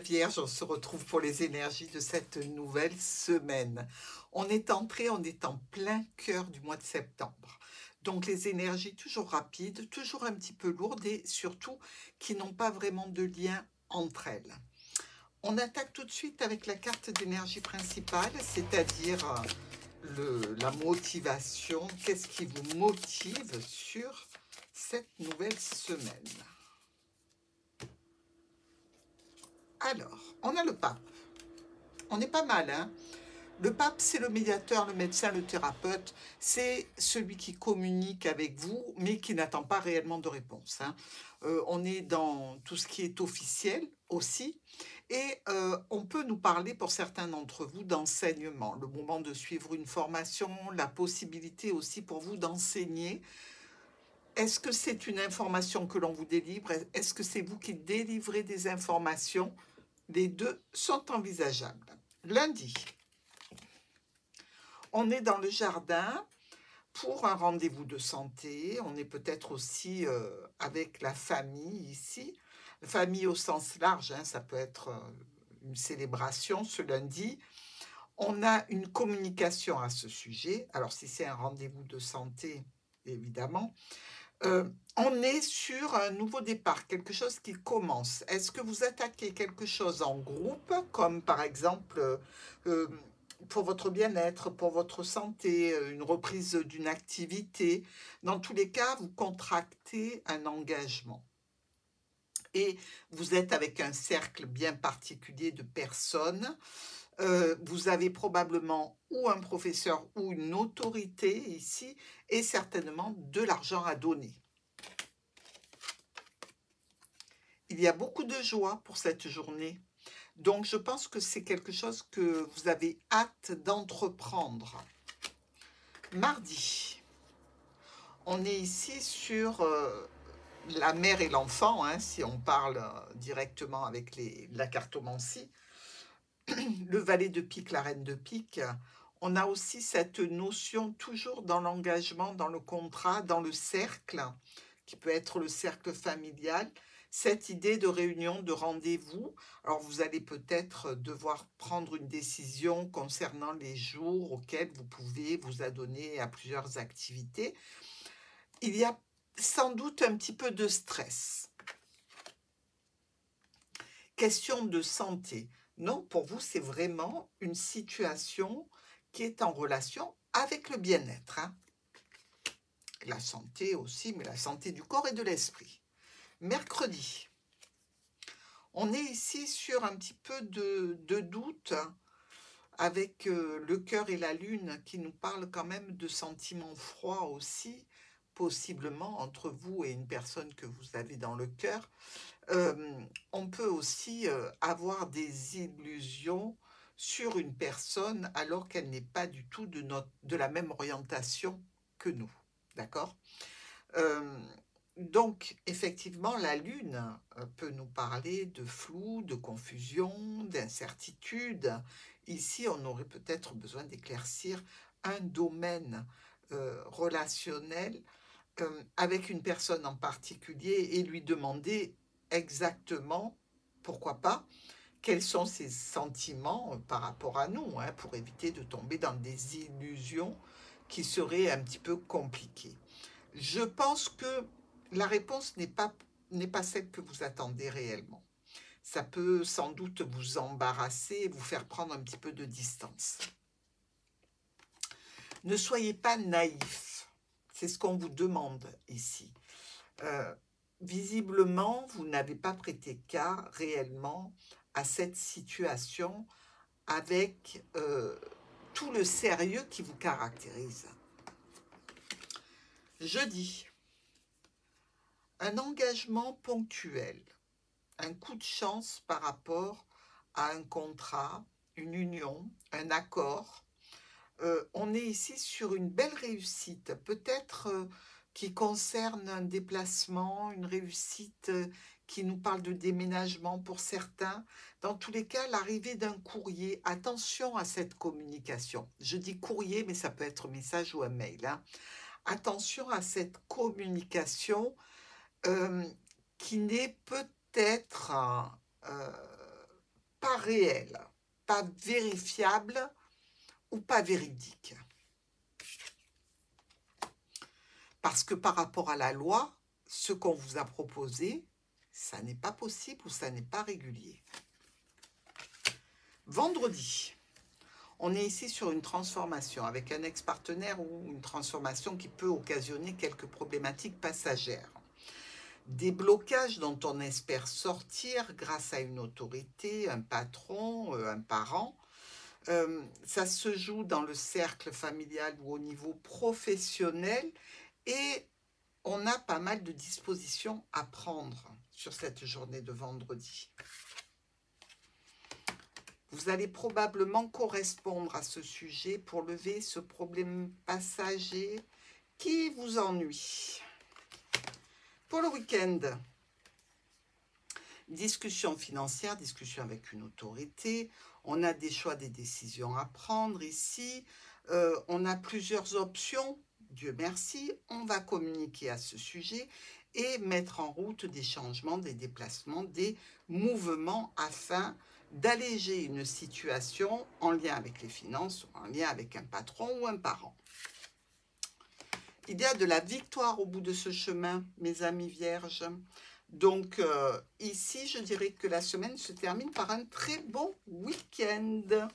Vierge, on se retrouve pour les énergies de cette nouvelle semaine. On est en plein cœur du mois de septembre. Donc les énergies toujours rapides, toujours un petit peu lourdes et surtout qui n'ont pas vraiment de lien entre elles. On attaque tout de suite avec la carte d'énergie principale, c'est-à-dire la motivation. Qu'est-ce qui vous motive sur cette nouvelle semaine? Alors, on a le pape. On est pas mal, hein? Le pape, c'est le médiateur, le médecin, le thérapeute. C'est celui qui communique avec vous, mais qui n'attend pas réellement de réponse, hein. On est dans tout ce qui est officiel aussi. Et on peut nous parler, pour certains d'entre vous, d'enseignement. Le moment de suivre une formation, la possibilité aussi pour vous d'enseigner. Est-ce que c'est une information que l'on vous délivre? Est-ce que c'est vous qui délivrez des informations? Les deux sont envisageables. Lundi, on est dans le jardin pour un rendez-vous de santé. On est peut-être aussi avec la famille ici. Famille au sens large, hein, ça peut être une célébration ce lundi. On a une communication à ce sujet. Alors si c'est un rendez-vous de santé, évidemment. On est sur un nouveau départ, quelque chose qui commence. Est-ce que vous attaquez quelque chose en groupe, comme par exemple pour votre bien-être, pour votre santé, une reprise d'une activité? Dans tous les cas, vous contractez un engagement. Et vous êtes avec un cercle bien particulier de personnes. Vous avez probablement ou un professeur ou une autorité ici, et certainement de l'argent à donner. Il y a beaucoup de joie pour cette journée. Donc, je pense que c'est quelque chose que vous avez hâte d'entreprendre. Mardi, on est ici sur la mère et l'enfant, hein, si on parle directement avec la cartomancie. Le valet de pique, la reine de pique. On a aussi cette notion toujours dans l'engagement, dans le contrat, dans le cercle, qui peut être le cercle familial, cette idée de réunion, de rendez-vous. Alors, vous allez peut-être devoir prendre une décision concernant les jours auxquels vous pouvez vous adonner à plusieurs activités. Il y a sans doute un petit peu de stress. Question de santé. Non, pour vous, c'est vraiment une situation qui est en relation avec le bien-être, hein. La santé aussi, mais la santé du corps et de l'esprit. Mercredi, on est ici sur un petit peu de doute avec le cœur et la lune qui nous parlent quand même de sentiments froids aussi, possiblement entre vous et une personne que vous avez dans le cœur. On peut aussi avoir des illusions sur une personne alors qu'elle n'est pas du tout de la même orientation que nous, d'accord? Donc, effectivement, la Lune peut nous parler de flou, de confusion, d'incertitude. Ici, on aurait peut-être besoin d'éclaircir un domaine relationnel avec une personne en particulier et lui demander exactement, pourquoi pas, quels sont ses sentiments par rapport à nous, hein, pour éviter de tomber dans des illusions qui seraient un petit peu compliquées. Je pense que la réponse n'est pas celle que vous attendez réellement. Ça peut sans doute vous embarrasser et vous faire prendre un petit peu de distance. Ne soyez pas naïf. C'est ce qu'on vous demande ici. Visiblement, vous n'avez pas prêté cas réellement à cette situation avec tout le sérieux qui vous caractérise. Jeudi, un engagement ponctuel, un coup de chance par rapport à un contrat, une union, un accord. On est ici sur une belle réussite, peut-être qui concerne un déplacement, une réussite qui nous parle de déménagement pour certains. Dans tous les cas, l'arrivée d'un courrier, attention à cette communication. Je dis courrier, mais ça peut être message ou un mail, hein. Attention à cette communication qui n'est peut-être réel, pas vérifiable ou pas véridique. Parce que par rapport à la loi, ce qu'on vous a proposé, ça n'est pas possible ou ça n'est pas régulier. Vendredi, on est ici sur une transformation avec un ex-partenaire ou une transformation qui peut occasionner quelques problématiques passagères. Des blocages dont on espère sortir grâce à une autorité, un patron, un parent. Ça se joue dans le cercle familial ou au niveau professionnel et on a pas mal de dispositions à prendre sur cette journée de vendredi. Vous allez probablement correspondre à ce sujet pour lever ce problème passager qui vous ennuie. Pour le week-end, discussion financière, discussion avec une autorité. On a des choix, des décisions à prendre ici. On a plusieurs options. Dieu merci, on va communiquer à ce sujet et mettre en route des changements, des déplacements, des mouvements afin d'alléger une situation en lien avec les finances, en lien avec un patron ou un parent. Il y a de la victoire au bout de ce chemin, mes amis vierges. Donc ici, je dirais que la semaine se termine par un très bon week-end.